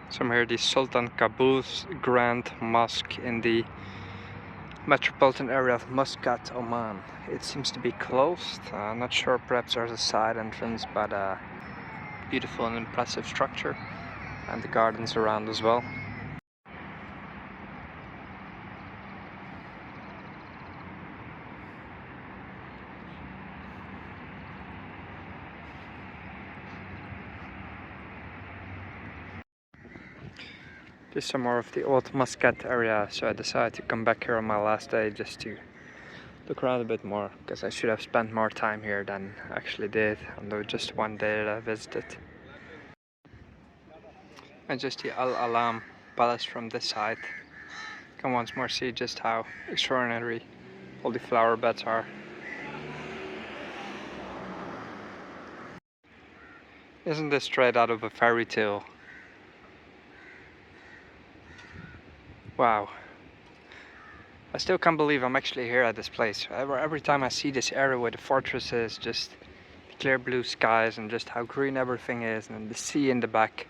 So I'm here at the Sultan Qaboos Grand Mosque in the metropolitan area of Muscat, Oman. It seems to be closed. Not sure, perhaps there's a side entrance, but beautiful and impressive structure, and the gardens around as well. This is some more of the old Muscat area, so I decided to come back here on my last day just to look around a bit more, because I should have spent more time here than I actually did, although just one day that I visited. And just the Al Alam Palace from this side. Can once more see just how extraordinary all the flower beds are. Isn't this straight out of a fairy tale? Wow. I still can't believe I'm actually here at this place. Every time I see this area where the fortress is, just the clear blue skies and just how green everything is, and the sea in the back.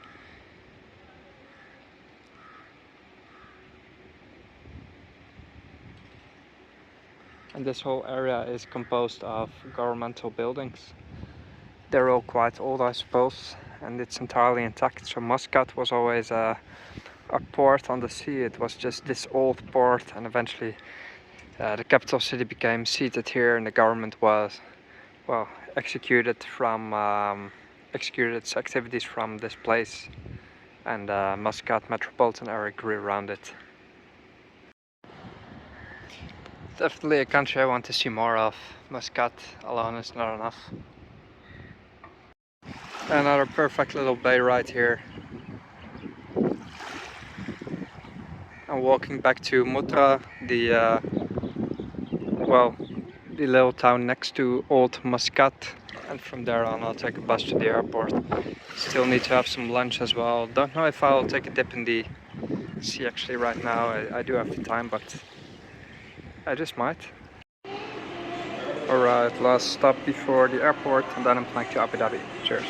And this whole area is composed of governmental buildings. They're all quite old, I suppose, and it's entirely intact. So Muscat was always a port on the sea. It was just this old port, and eventually the capital city became seated here, and the government was, well, executed its activities from this place, and Muscat metropolitan area grew around it. Definitely a country I want to see more of. Muscat alone is not enough. Another perfect little bay right here. I'm walking back to Mutra, the little town next to Old Muscat, and from there on I'll take a bus to the airport. Still need to have some lunch as well. Don't know if I'll take a dip in the sea actually right now. I do have the time, but I just might. Alright, last stop before the airport, and then I'm flying to Abu Dhabi. Cheers.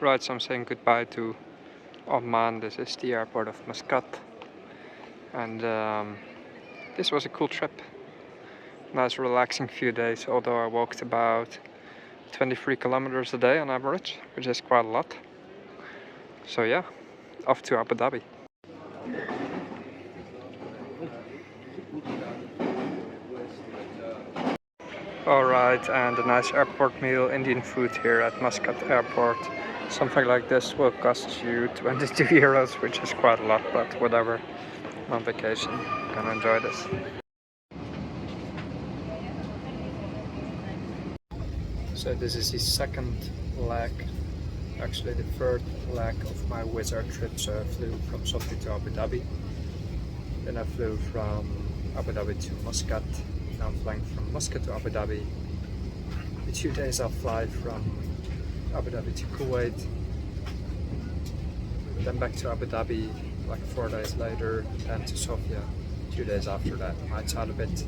Right, so I'm saying goodbye to Oman. This is the airport of Muscat, and this was a cool trip. Nice relaxing few days, although I walked about 23 kilometers a day on average, which is quite a lot. So yeah, off to Abu Dhabi. Alright, and a nice airport meal, Indian food here at Muscat Airport. Something like this will cost you 22 euros, which is quite a lot, but whatever. I'm on vacation, gonna enjoy this. So this is the second leg, actually the third leg of my Wizzair trip. So I flew from Sophia to Abu Dhabi, then I flew from Abu Dhabi to Muscat. Now I'm flying from Muscat to Abu Dhabi. In 2 days I'll fly from Abu Dhabi to Kuwait, then back to Abu Dhabi like 4 days later, then to Sofia 2 days after that. Might sound a bit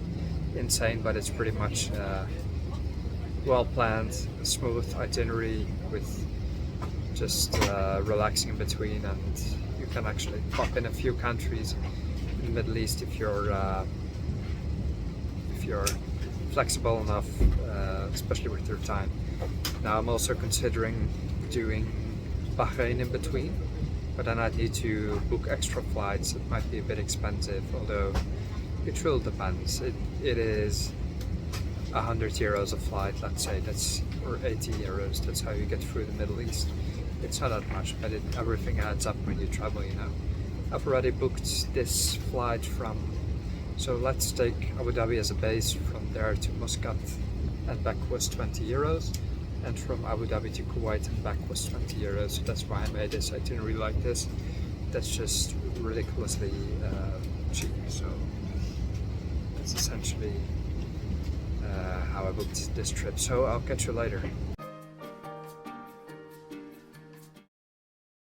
insane, but it's pretty much well planned, smooth itinerary with just relaxing in between, and you can actually pop in a few countries in the Middle East if you're flexible enough, especially with your time. Now I'm also considering doing Bahrain in between, but then I'd need to book extra flights. It might be a bit expensive, although it really depends. It is 100 euros a flight, let's say, or 80 euros, that's how you get through the Middle East. It's not that much, but everything adds up when you travel, you know. I've already booked this flight so let's take Abu Dhabi as a base. From there to Muscat and back was 20 euros, and from Abu Dhabi to Kuwait and back was 20 euros. So that's why I made this itinerary like this. That's just ridiculously cheap, so that's essentially how I booked this trip. So I'll catch you later.